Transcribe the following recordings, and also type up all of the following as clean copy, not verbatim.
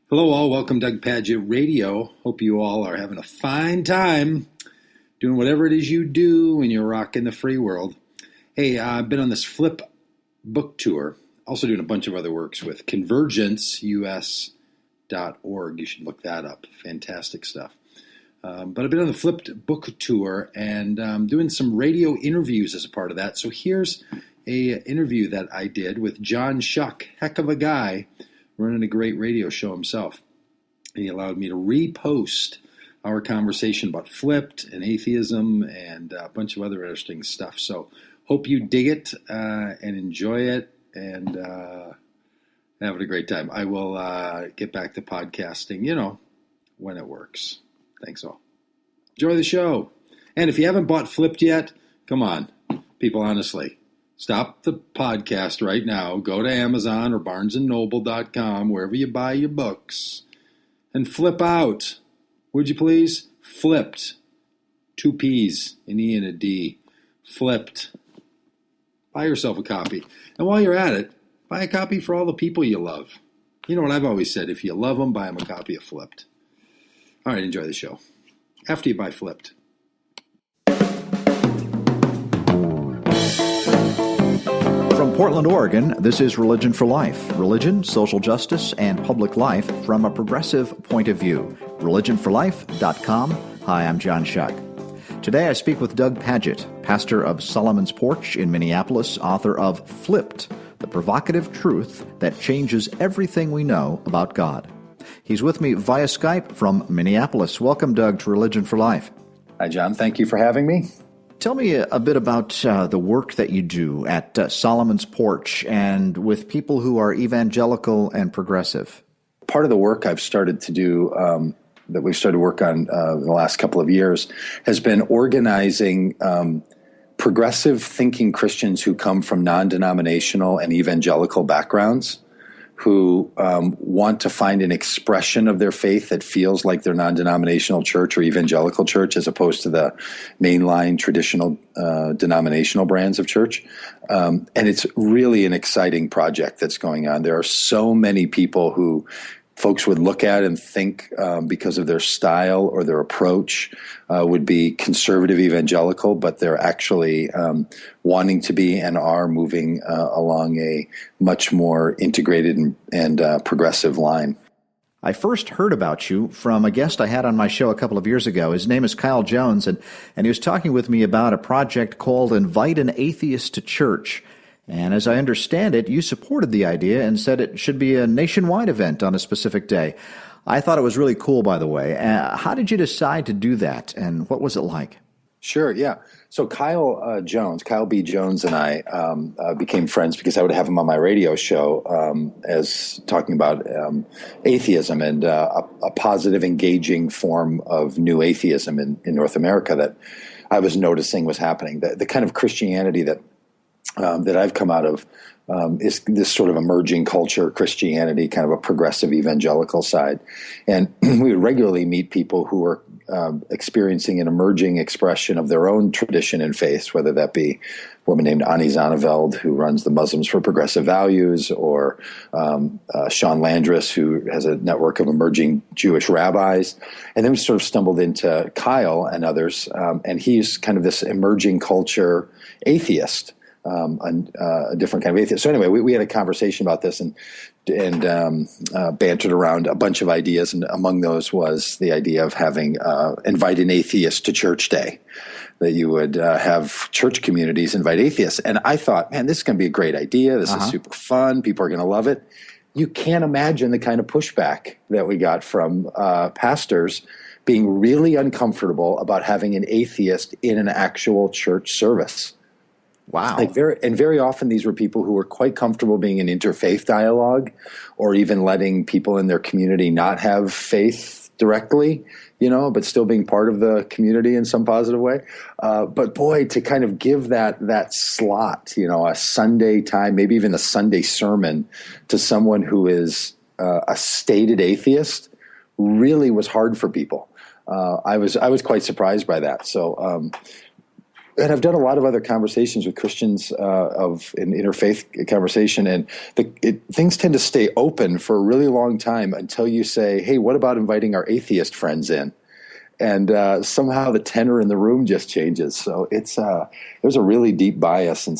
Hello all, welcome to Doug Padgett Radio. Hope you all are having a fine time doing whatever it is you do when you're rocking the free world. Hey, I've been on this Flip book tour, also doing a bunch of other works with convergenceus.org. You should look that up. Fantastic stuff. But I've been on the Flipped book tour and doing some radio interviews as a part of that. So here's a interview that I did with John Shuck, heck of a guy, running a great radio show himself. And he allowed me to repost our conversation about Flipped and atheism and a bunch of other interesting stuff. So hope you dig it and enjoy it and having a great time. I will get back to podcasting, when it works. Thanks all. Enjoy the show. And if you haven't bought Flipped yet, come on, people, honestly. Stop the podcast right now. Go to Amazon or barnesandnoble.com, wherever you buy your books, and flip out. Would you please? Flipped. 2 P's, an E and a D. Flipped. Buy yourself a copy. And while you're at it, buy a copy for all the people you love. You know what I've always said, if you love them, buy them a copy of Flipped. All right, enjoy the show. After you buy Flipped. From Portland, Oregon, this is Religion for Life. Religion, social justice, and public life from a progressive point of view. ReligionForLife.com. Hi, I'm John Shuck. Today I speak with Doug Padgett, pastor of Solomon's Porch in Minneapolis, author of Flipped, the provocative truth that changes everything we know about God. He's with me via Skype from Minneapolis. Welcome, Doug, to Religion for Life. Hi, John. Thank you for having me. Tell me a bit about the work that you do at Solomon's Porch and with people who are evangelical and progressive. Part of the work I've started to do, that we've started to work on in the last couple of years, has been organizing progressive thinking Christians who come from non-denominational and evangelical backgrounds, who want to find an expression of their faith that feels like their non-denominational church or evangelical church as opposed to the mainline traditional denominational brands of church. And it's really an exciting project that's going on. There are so many people who folks would look at and think because of their style or their approach would be conservative evangelical, but they're actually wanting to be and are moving along a much more integrated and progressive line. I first heard about you from a guest I had on my show a couple of years ago. His name is Kyle Jones, and he was talking with me about a project called Invite an Atheist to Church. And as I understand it, you supported the idea and said it should be a nationwide event on a specific day. I thought it was really cool, by the way. How did you decide to do that, and what was it like? Sure, yeah. So Kyle B. Jones and I became friends because I would have him on my radio show as talking about atheism and a positive, engaging form of new atheism in North America that I was noticing was happening. The kind of Christianity that I've come out of is this sort of emerging culture Christianity, kind of a progressive evangelical side. And we would regularly meet people who were experiencing an emerging expression of their own tradition and faith, whether that be a woman named Ani Zonneveld, who runs the Muslims for Progressive Values, or Sean Landris, who has a network of emerging Jewish rabbis. And then we sort of stumbled into Kyle and others, and he's kind of this emerging culture atheist. A different kind of atheist. So anyway, we had a conversation about this and bantered around a bunch of ideas, and among those was the idea of having invite an atheist to church day, that you would have church communities invite atheists. And I thought, man, this is going to be a great idea. This is super fun. People are going to love it. You can't imagine the kind of pushback that we got from pastors being really uncomfortable about having an atheist in an actual church service. Wow. Very often these were people who were quite comfortable being in interfaith dialogue or even letting people in their community not have faith directly, but still being part of the community in some positive way. But boy, to kind of give that slot, a Sunday time, maybe even a Sunday sermon to someone who is a stated atheist really was hard for people. I was quite surprised by that. So And I've done a lot of other conversations with Christians of an interfaith conversation, and things tend to stay open for a really long time until you say, "Hey, what about inviting our atheist friends in?" And somehow the tenor in the room just changes. So there's a really deep bias in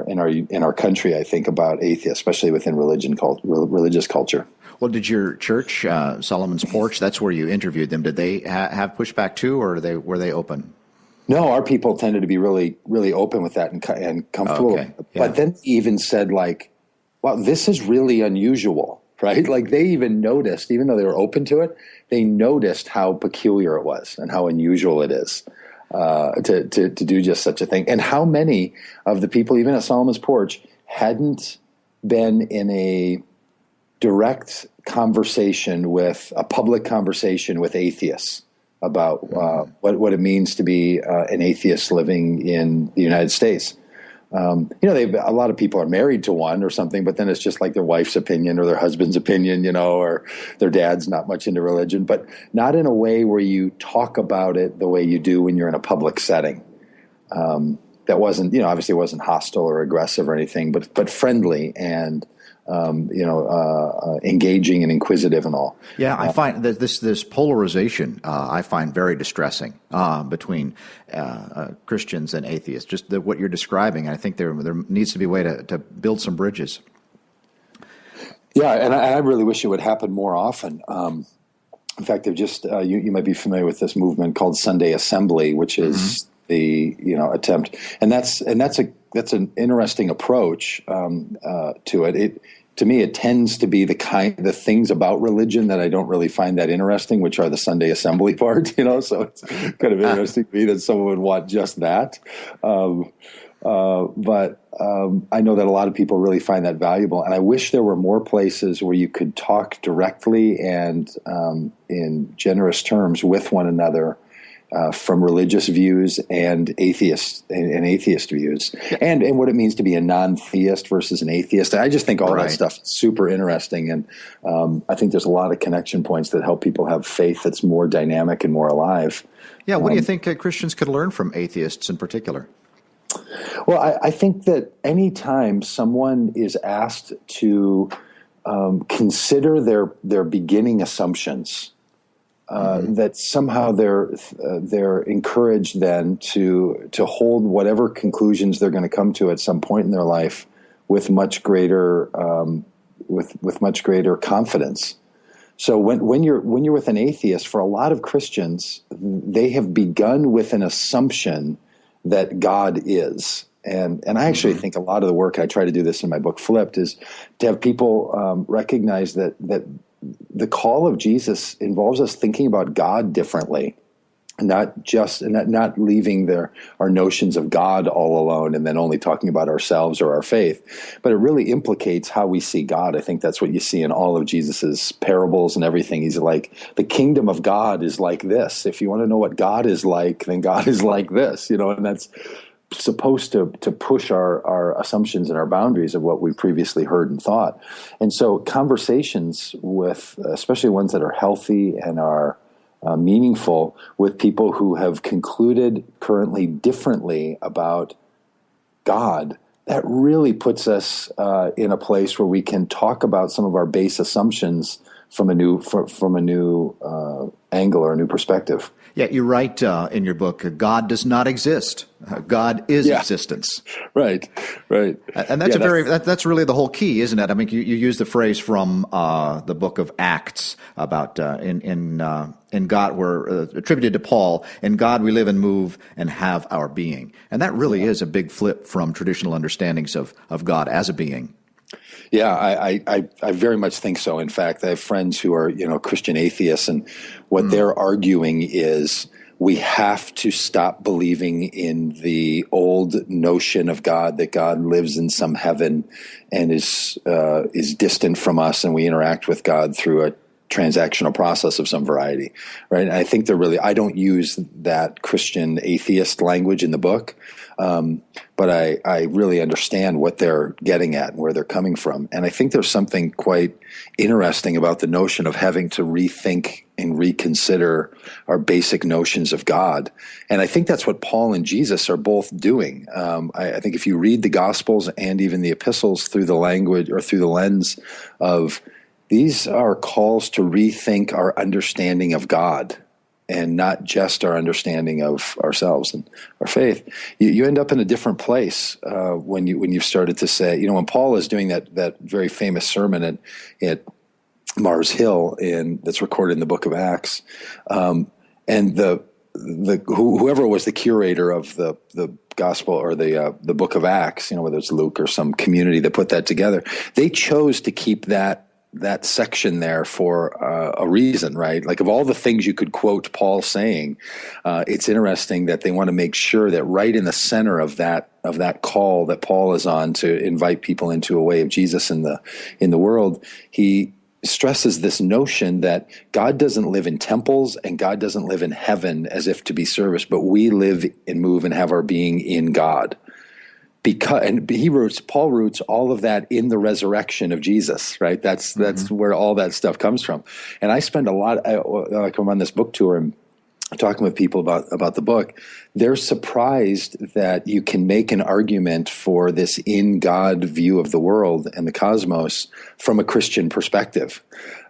in our country, I think, about atheists, especially within religious culture. Well, did your church, Solomon's Porch, that's where you interviewed them, did they have pushback too, or were they open? No, our people tended to be really, really open with that and comfortable. Okay. Yeah. But then even said, like, wow, this is really unusual, right? Like, they even noticed, even though they were open to it, they noticed how peculiar it was and how unusual it is to do just such a thing. And how many of the people, even at Solomon's Porch, hadn't been in a direct conversation a public conversation with atheists about what it means to be an atheist living in the United States. A lot of people are married to one or something, but then it's just like their wife's opinion or their husband's opinion, or their dad's not much into religion, but not in a way where you talk about it the way you do when you're in a public setting. That wasn't, obviously it wasn't hostile or aggressive or anything, but friendly and engaging and inquisitive and all. Yeah, I find that this polarization I find very distressing between Christians and atheists. Just what you're describing, I think there needs to be a way to build some bridges. Yeah, and I really wish it would happen more often. In fact, they've just you might be familiar with this movement called Sunday Assembly, which is the attempt, and that's an interesting approach to it. To me, it tends to be the things about religion that I don't really find that interesting, which are the Sunday assembly part, So it's kind of interesting to me that someone would want just that. But I know that a lot of people really find that valuable, and I wish there were more places where you could talk directly and in generous terms with one another. From religious views and atheist views, and what it means to be a non-theist versus an atheist. I just think all that stuff is super interesting, and I think there's a lot of connection points that help people have faith that's more dynamic and more alive. Yeah, what do you think Christians could learn from atheists in particular? Well, I think that any time someone is asked to consider their beginning assumptions, that somehow they're encouraged then to hold whatever conclusions they're going to come to at some point in their life with much greater confidence. So when you're with an atheist, for a lot of Christians, they have begun with an assumption that God is. And I actually think a lot of the work, I try to do this in my book Flipped, is to have people recognize that the call of Jesus involves us thinking about God differently, not leaving our notions of God all alone and then only talking about ourselves or our faith, but it really implicates how we see God. I think that's what you see in all of Jesus's parables and everything. He's like, the kingdom of God is like this. If you want to know what God is like, then God is like this, and that's supposed to push our assumptions and our boundaries of what we've previously heard and thought. And so conversations with, especially ones that are healthy and are meaningful, with people who have concluded currently differently about God, that really puts us in a place where we can talk about some of our base assumptions from a new angle or a new perspective. Yeah, you write in your book, God does not exist. God is existence. Right. And that's that's really the whole key, isn't it? I mean, you use the phrase from the book of Acts about in God, we're attributed to Paul, in God we live and move and have our being. And that really is a big flip from traditional understandings of God as a being. Yeah, I very much think so. In fact, I have friends who are, Christian atheists, and what they're arguing is we have to stop believing in the old notion of God, that God lives in some heaven and is distant from us, and we interact with God through a transactional process of some variety, right? And I think I don't use that Christian atheist language in the book. But I really understand what they're getting at and where they're coming from. And I think there's something quite interesting about the notion of having to rethink and reconsider our basic notions of God. And I think that's what Paul and Jesus are both doing. I think if you read the Gospels and even the epistles through the language or through the lens of these are calls to rethink our understanding of God and not just our understanding of ourselves and our faith, you end up in a different place when you've started to say, when Paul is doing that very famous sermon at Mars Hill that's recorded in the Book of Acts, and whoever was the curator of the gospel or the Book of Acts, whether it's Luke or some community that put that together, they chose to keep that section there for a reason, right? Like of all the things you could quote Paul saying, it's interesting that they want to make sure that right in the center of that call that Paul is on to invite people into a way of Jesus in the world, he stresses this notion that God doesn't live in temples and God doesn't live in heaven as if to be serviced, but we live and move and have our being in God. Paul roots all of that in the resurrection of Jesus, right? That's where all that stuff comes from. And I spend a lot, like I'm on this book tour and talking with people about the book, they're surprised that you can make an argument for this in God view of the world and the cosmos from a Christian perspective.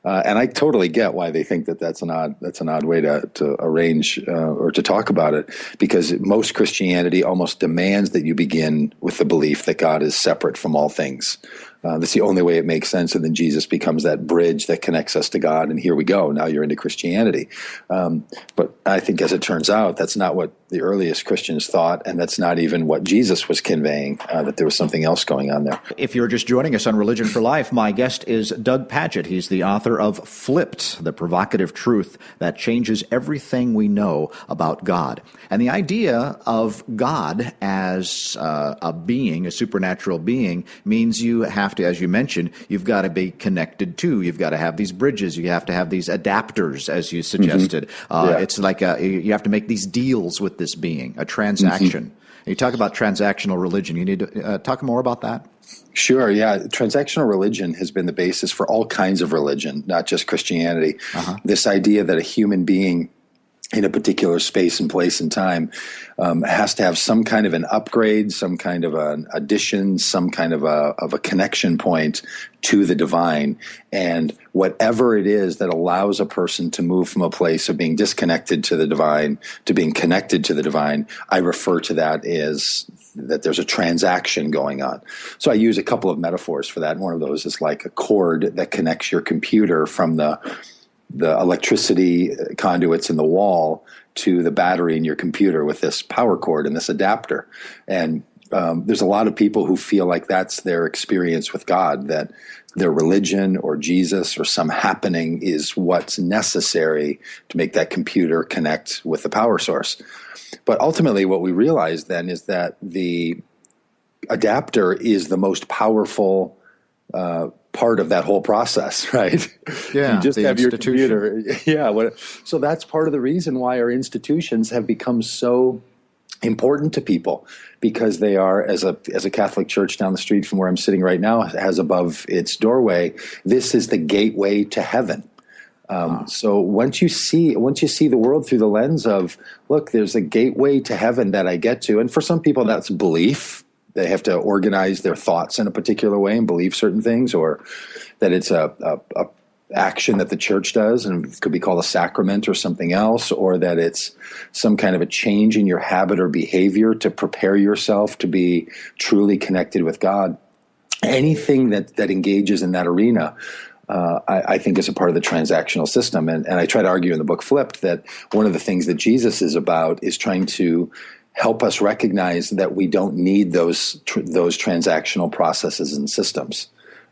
And I totally get why they think that's an odd way to arrange or to talk about it, because most Christianity almost demands that you begin with the belief that God is separate from all things. That's the only way it makes sense. And then Jesus becomes that bridge that connects us to God. And here we go. Now you're into Christianity. But I think as it turns out, that's not what the earliest Christians thought. And that's not even what Jesus was conveying, that there was something else going on there. If you're just joining us on Religion for Life, my guest is Doug Padgett. He's the author of Flipped, the provocative truth that changes everything we know about God. And the idea of God as a being, a supernatural being, means you have to, as you mentioned, you've got to be connected to. You've got to have these bridges. You have to have these adapters, as you suggested. It's like you have to make these deals with this being, a transaction. You talk about transactional religion. You need to talk more about that? Sure, yeah. Transactional religion has been the basis for all kinds of religion, not just Christianity. This idea that a human being in a particular space and place and time has to have some kind of an upgrade, some kind of an addition, some kind of a connection point to the divine. And whatever it is that allows a person to move from a place of being disconnected to the divine to being connected to the divine, I refer to that as that there's a transaction going on. So I use a couple of metaphors for that. One of those is like a cord that connects your computer from the electricity conduits in the wall to the battery in your computer with this power cord and this adapter. And there's a lot of people who feel like that's their experience with God, that their religion or Jesus or some happening is what's necessary to make that computer connect with the power source. But ultimately what we realize then is that the adapter is the most powerful part of that whole process, right? Yeah, you just have your computer. Yeah. So that's part of the reason why our institutions have become so important to people, because they are, as a Catholic church down the street from where I'm sitting right now has above its doorway, this is the gateway to heaven. So once you see the world through the lens of, look, there's a gateway to heaven that I get to, and for some people that's belief. They have to organize their thoughts in a particular way and believe certain things, or that it's a action that the church does, and it could be called a sacrament or something else, or that it's some kind of a change in your habit or behavior to prepare yourself to be truly connected with God. Anything that engages in that arena, I think is a part of the transactional system. And I try to argue in the book Flipped that one of the things that Jesus is about is trying to help us recognize that we don't need those transactional processes and systems.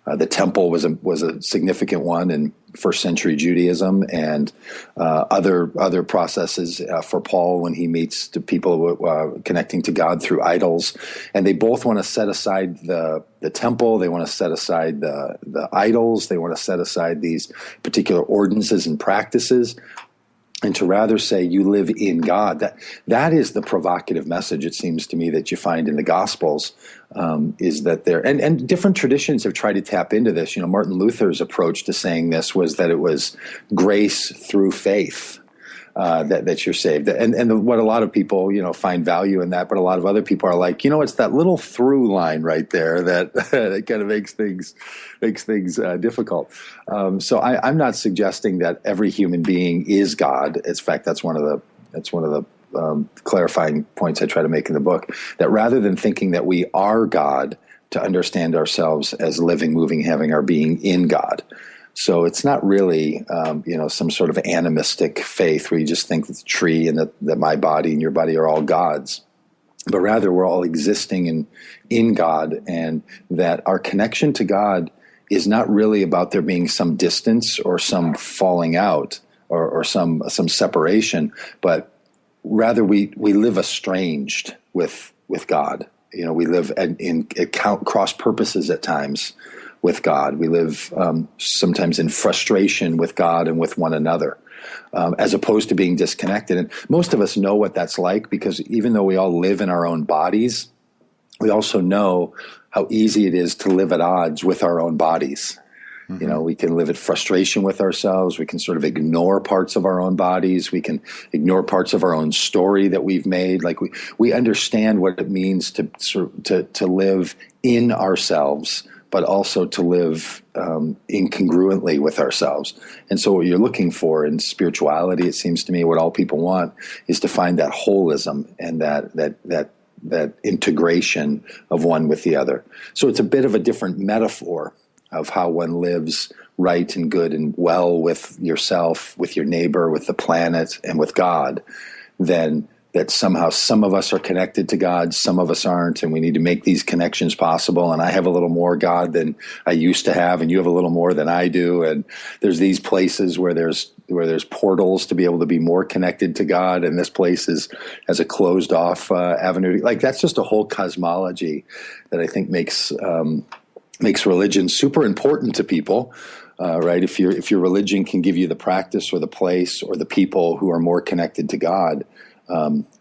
The temple was a significant one in first century Judaism, and other processes for Paul when he meets the people connecting to God through idols. And they both want to set aside the temple. They want to set aside the idols. They want to set aside these particular ordinances and practices. and to rather say you live in God. That is the provocative message, it seems to me, that you find in the Gospels, is that there, and different traditions have tried to tap into this. Martin Luther's approach to saying this was that it was grace through faith. That you're saved, and what a lot of people find value in that, but a lot of other people are like, it's that little through line right there that that kind of makes things difficult. So I'm not suggesting that every human being is God. In fact, that's one of the clarifying points I try to make in the book. That rather than thinking that we are God, to understand ourselves as living, moving, having our being in God. So it's not really, some sort of animistic faith where you just think that the tree and that my body and your body are all gods, but rather we're all existing in God, and that our connection to God is not really about there being some distance or some falling out or some separation, but rather we live estranged with God. We live in cross purposes at times with God. We live sometimes in frustration with God and with one another, as opposed to being disconnected. And most of us know what that's like, because even though we all live in our own bodies, we also know how easy it is to live at odds with our own bodies. Mm-hmm. We can live at frustration with ourselves. We can sort of ignore parts of our own bodies. We can ignore parts of our own story that we've made. Like we understand what it means to live in ourselves, but also to live incongruently with ourselves. And so what you're looking for in spirituality, it seems to me, what all people want is to find that holism and that integration of one with the other. So it's a bit of a different metaphor of how one lives right and good and well with yourself, with your neighbor, with the planet, and with God, than that somehow some of us are connected to God, some of us aren't, and we need to make these connections possible. And I have a little more God than I used to have, and you have a little more than I do. And there's these places where there's portals to be able to be more connected to God, and this place has a closed off avenue. Like, that's just a whole cosmology that I think makes religion super important to people. Right? If your religion can give you the practice or the place or the people who are more connected to God,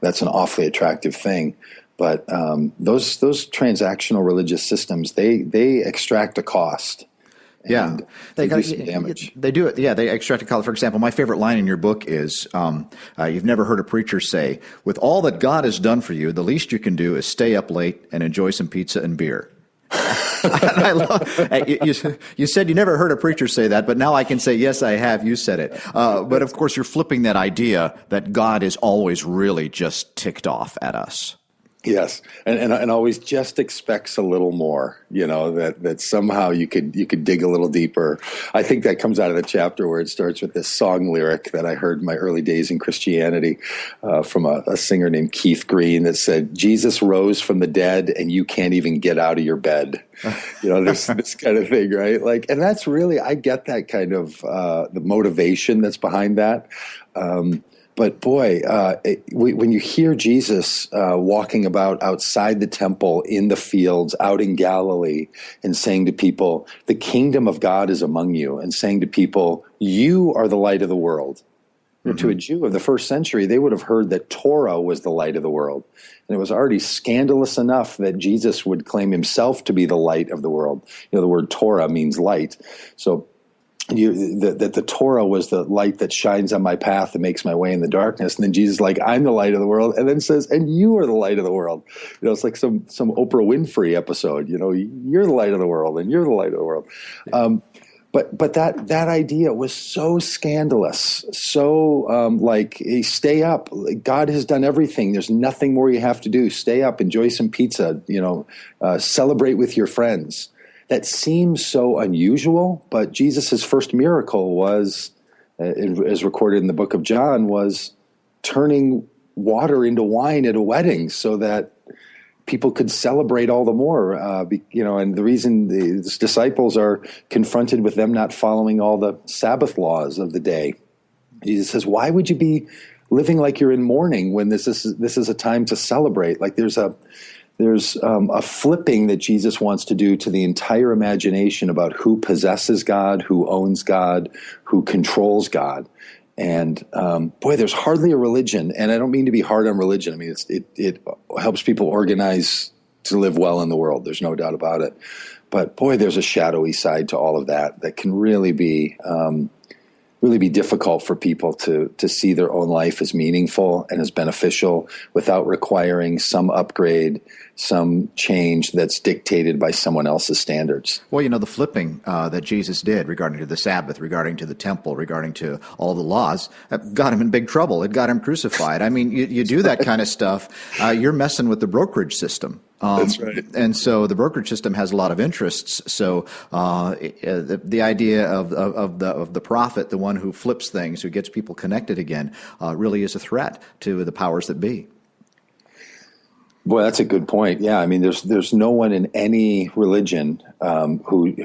that's an awfully attractive thing. But those transactional religious systems, they extract a cost. Yeah, they do some damage. They do it. Yeah, they extract a cost. For example, my favorite line in your book is, "You've never heard a preacher say, 'With all that God has done for you, the least you can do is stay up late and enjoy some pizza and beer.'" I love, you said you never heard a preacher say that, but now I can say, yes, I have. You said it. But of course, you're flipping that idea that God is always really just ticked off at us. Yes, and always just expects a little more. That somehow you could dig a little deeper. I think that comes out of the chapter where it starts with this song lyric that I heard in my early days in Christianity from a singer named Keith Green that said, "Jesus rose from the dead, and you can't even get out of your bed." This kind of thing, right? Like, and that's really, I get that kind of the motivation that's behind that. But boy, when you hear Jesus walking about outside the temple, in the fields, out in Galilee, and saying to people, "The kingdom of God is among you," and saying to people, "You are the light of the world." Mm-hmm. To a Jew of the first century, they would have heard that Torah was the light of the world. And it was already scandalous enough that Jesus would claim himself to be the light of the world. The word Torah means light. So that the Torah was the light that shines on my path and makes my way in the darkness. And then Jesus is like, "I'm the light of the world," and then says, "And you are the light of the world." It's like some Oprah Winfrey episode. You're the light of the world, and you're the light of the world. But that idea was so scandalous, so stay up. God has done everything. There's nothing more you have to do. Stay up, enjoy some pizza. Celebrate with your friends. That seems so unusual, but Jesus' first miracle was, as recorded in the book of John, was turning water into wine at a wedding so that people could celebrate all the more. And the reason his disciples are confronted with them not following all the Sabbath laws of the day, Jesus says, "Why would you be living like you're in mourning when this is a time to celebrate?" Like there's a flipping that Jesus wants to do to the entire imagination about who possesses God, who owns God, who controls God. And boy, there's hardly a religion, and I don't mean to be hard on religion. I mean, it helps people organize to live well in the world. There's no doubt about it. But boy, there's a shadowy side to all of that can really be difficult for people to see their own life as meaningful and as beneficial without requiring some upgrade, some change that's dictated by someone else's standards. Well, the flipping that Jesus did regarding to the Sabbath, regarding to the temple, regarding to all the laws, got him in big trouble. It got him crucified. I mean, you do that kind of stuff, you're messing with the brokerage system. That's right. And so the brokerage system has a lot of interests. So the idea of the prophet, the one who flips things, who gets people connected again, really is a threat to the powers that be. Boy, that's a good point. Yeah, I mean, there's no one in any religion who's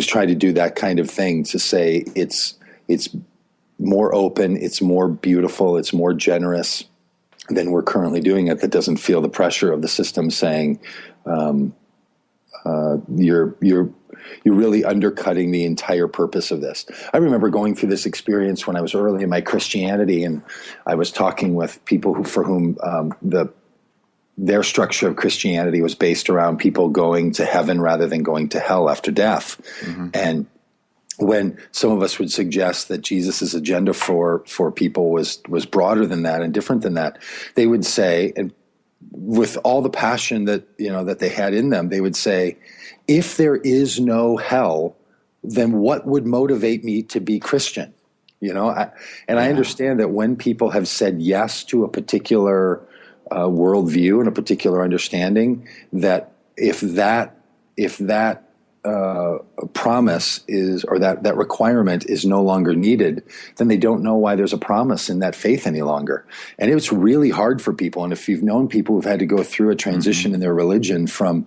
tried to do that kind of thing, to say it's more open, it's more beautiful, it's more generous than we're currently doing it, that doesn't feel the pressure of the system saying you're really undercutting the entire purpose of this. I remember going through this experience when I was early in my Christianity, and I was talking with people for whom their structure of Christianity was based around people going to heaven rather than going to hell after death. Mm-hmm. And when some of us would suggest that Jesus's agenda for people was broader than that and different than that, they would say, and with all the passion that that they had in them, they would say, if there is no hell, then what would motivate me to be Christian? I understand that when people have said yes to a particular worldview and a particular understanding, that if that promise is, or that requirement is no longer needed, then they don't know why there's a promise in that faith any longer. And it's really hard for people. And if you've known people who've had to go through a transition in their religion from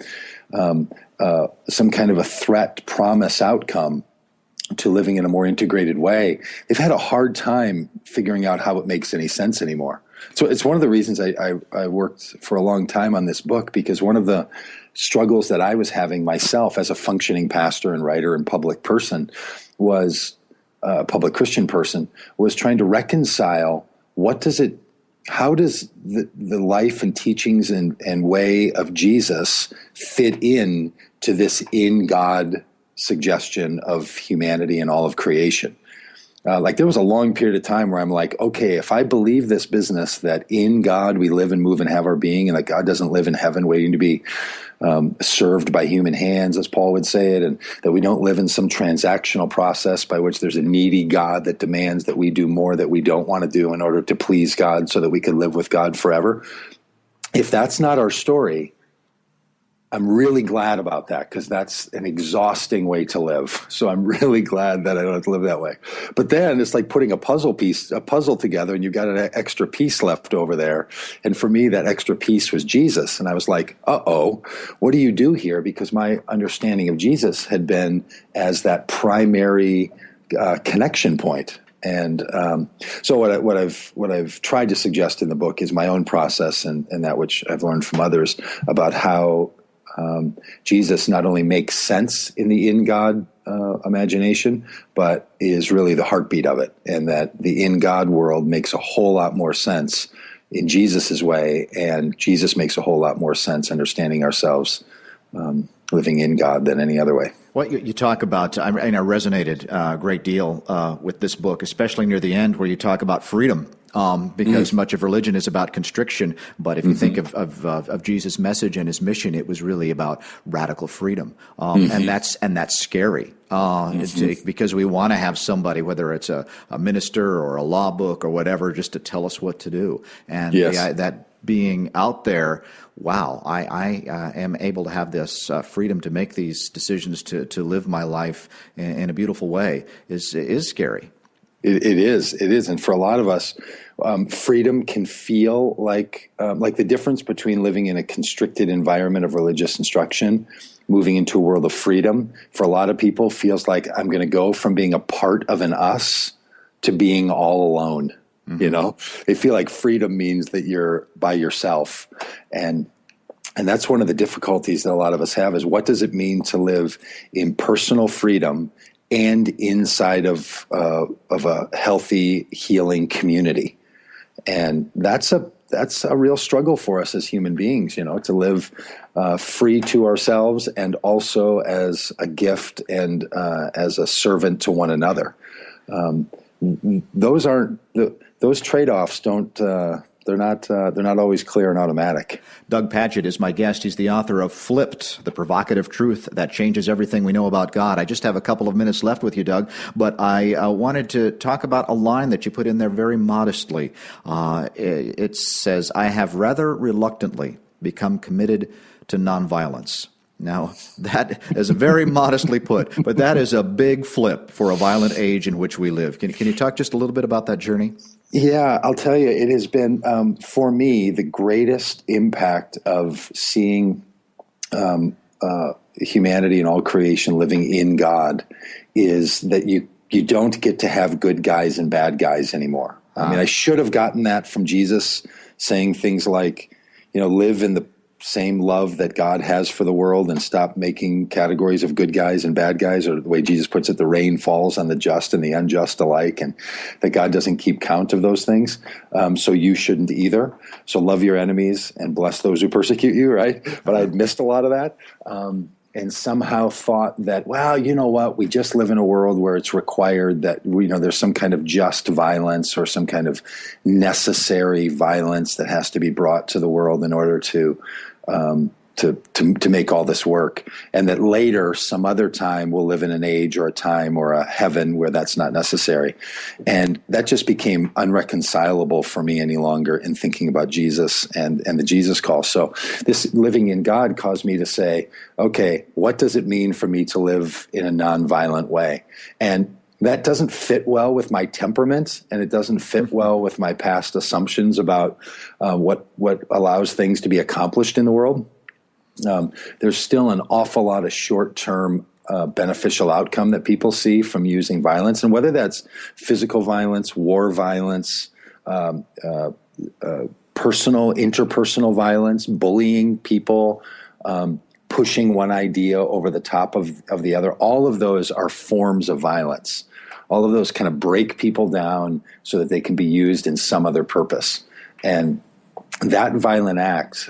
some kind of a threat promise outcome to living in a more integrated way, they've had a hard time figuring out how it makes any sense anymore. So it's one of the reasons I worked for a long time on this book, because one of the struggles that I was having myself as a functioning pastor and writer and public person was a public Christian person, was trying to reconcile how does the life and teachings and way of Jesus fit in to this in God suggestion of humanity and all of creation. There was a long period of time where I'm like, okay, if I believe this business that in God we live and move and have our being, and that God doesn't live in heaven waiting to be served by human hands, as Paul would say it, and that we don't live in some transactional process by which there's a needy God that demands that we do more that we don't want to do in order to please God so that we can live with God forever. If that's not our story, I'm really glad about that, because that's an exhausting way to live. So I'm really glad that I don't have to live that way. But then it's like putting a puzzle together, and you've got an extra piece left over there. And for me, that extra piece was Jesus. And I was like, what do you do here? Because my understanding of Jesus had been as that primary connection point. And so what I've tried to suggest in the book is my own process and that which I've learned from others about how Jesus not only makes sense in the in God imagination, but is really the heartbeat of it, and that the in God world makes a whole lot more sense in Jesus's way, and Jesus makes a whole lot more sense understanding ourselves living in God than any other way. Well, you talk about, I resonated a great deal with this book, especially near the end where you talk about freedom. Because much of religion is about constriction, but if you think of Jesus' message and his mission, it was really about radical freedom, and that's scary. Because we want to have somebody, whether it's a minister or a law book or whatever, just to tell us what to do, and that being out there. Wow, I am able to have this freedom to make these decisions to live my life in a beautiful way is scary. It is, and for a lot of us, freedom can feel like the difference between living in a constricted environment of religious instruction, moving into a world of freedom. For a lot of people, feels like I'm going to go from being a part of an us to being all alone. Mm-hmm. They feel like freedom means that you're by yourself, and that's one of the difficulties that a lot of us have is, what does it mean to live in personal freedom and inside of a healthy, healing community. And that's a real struggle for us as human beings, to live free to ourselves and also as a gift and as a servant to one another. Those trade-offs don't. They're not always clear and automatic. Doug Padgett is my guest. He's the author of Flipped, The Provocative Truth That Changes Everything We Know About God. I just have a couple of minutes left with you, Doug, but I wanted to talk about a line that you put in there very modestly. It says, "I have rather reluctantly become committed to nonviolence." Now, that is very modestly put, but that is a big flip for a violent age in which we live. Can you talk just a little bit about that journey? Yeah, I'll tell you, it has been, for me, the greatest impact of seeing humanity and all creation living in God is that you don't get to have good guys and bad guys anymore. I mean, I should have gotten that from Jesus, saying things like, live in the same love that God has for the world and stop making categories of good guys and bad guys, or the way Jesus puts it, the rain falls on the just and the unjust alike, and that God doesn't keep count of those things. So you shouldn't either. So love your enemies and bless those who persecute you, right? But I'd missed a lot of that. And somehow thought that, well, you know what, we just live in a world where it's required that there's some kind of just violence or some kind of necessary violence that has to be brought to the world in order to make all this work, and that later, some other time, we'll live in an age or a time or a heaven where that's not necessary. And that just became unreconcilable for me any longer in thinking about Jesus and the Jesus call. So this living in God caused me to say, okay, what does it mean for me to live in a nonviolent way? And that doesn't fit well with my temperament, and it doesn't fit well with my past assumptions about what allows things to be accomplished in the world. There's still an awful lot of short-term beneficial outcome that people see from using violence, and whether that's physical violence, war violence, interpersonal violence, bullying people, pushing one idea over the top of the other, all of those are forms of violence. All of those kind of break people down so that they can be used in some other purpose. And that violent act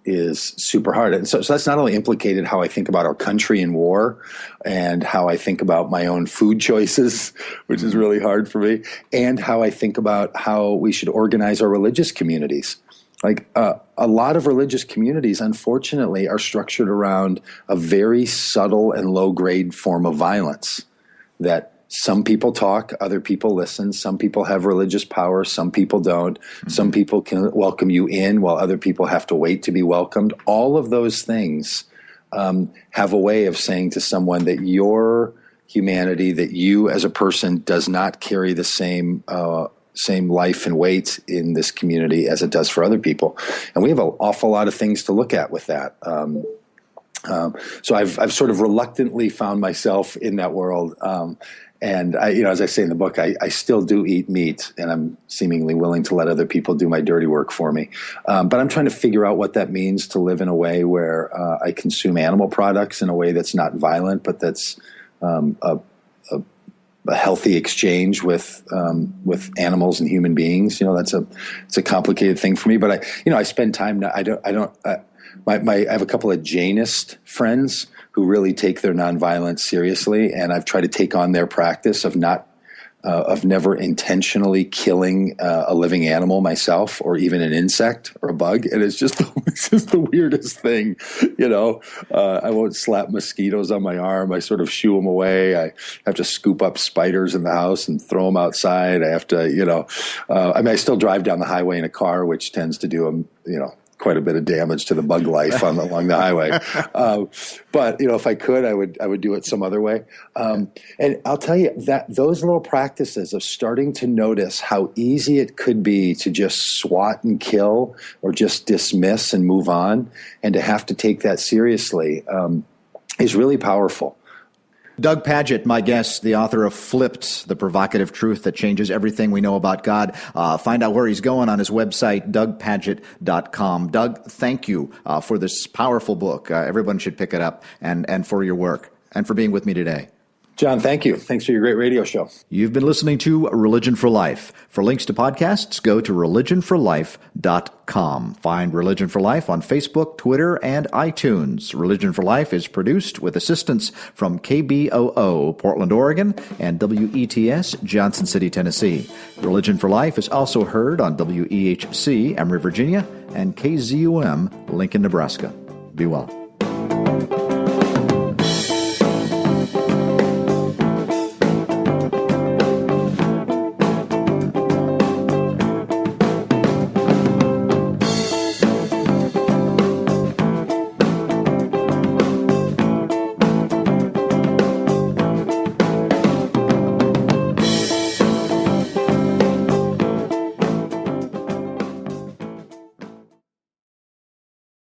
is super hard. And so that's not only implicated how I think about our country in war and how I think about my own food choices, which is really hard for me, and how I think about how we should organize our religious communities. Like a lot of religious communities, unfortunately, are structured around a very subtle and low-grade form of violence that some people talk, other people listen. Some people have religious power, some people don't. Mm-hmm. Some people can welcome you in while other people have to wait to be welcomed. All of those things have a way of saying to someone that your humanity, that you as a person does not carry the same life and weight in this community as it does for other people. And we have an awful lot of things to look at with that. So I've sort of reluctantly found myself in that world. And I, as I say in the book, I still do eat meat, and I'm seemingly willing to let other people do my dirty work for me. But I'm trying to figure out what that means to live in a way where I consume animal products in a way that's not violent, but that's a healthy exchange with animals and human beings. It's a complicated thing for me. But I spend time. I have a couple of Jainist friends who really take their nonviolence seriously, and I've tried to take on their practice of never intentionally killing a living animal myself, or even an insect or a bug. And it's just the weirdest thing, I won't slap mosquitoes on my arm. I sort of shoo them away. I have to scoop up spiders in the house and throw them outside. I have to, I still drive down the highway in a car, which tends to do quite a bit of damage to the bug life along the highway. But if I could, I would do it some other way. And I'll tell you that those little practices of starting to notice how easy it could be to just swat and kill, or just dismiss and move on, and to have to take that seriously is really powerful. Doug Padgett, my guest, the author of Flipped, The Provocative Truth That Changes Everything We Know About God. Find out where he's going on his website, dougpadgett.com. Doug, thank you for this powerful book. Everyone should pick it up, and for your work, and for being with me today. John, thank you. Thanks for your great radio show. You've been listening to Religion for Life. For links to podcasts, go to religionforlife.com. Find Religion for Life on Facebook, Twitter, and iTunes. Religion for Life is produced with assistance from KBOO, Portland, Oregon, and WETS, Johnson City, Tennessee. Religion for Life is also heard on WEHC, Emory, Virginia, and KZUM, Lincoln, Nebraska. Be well.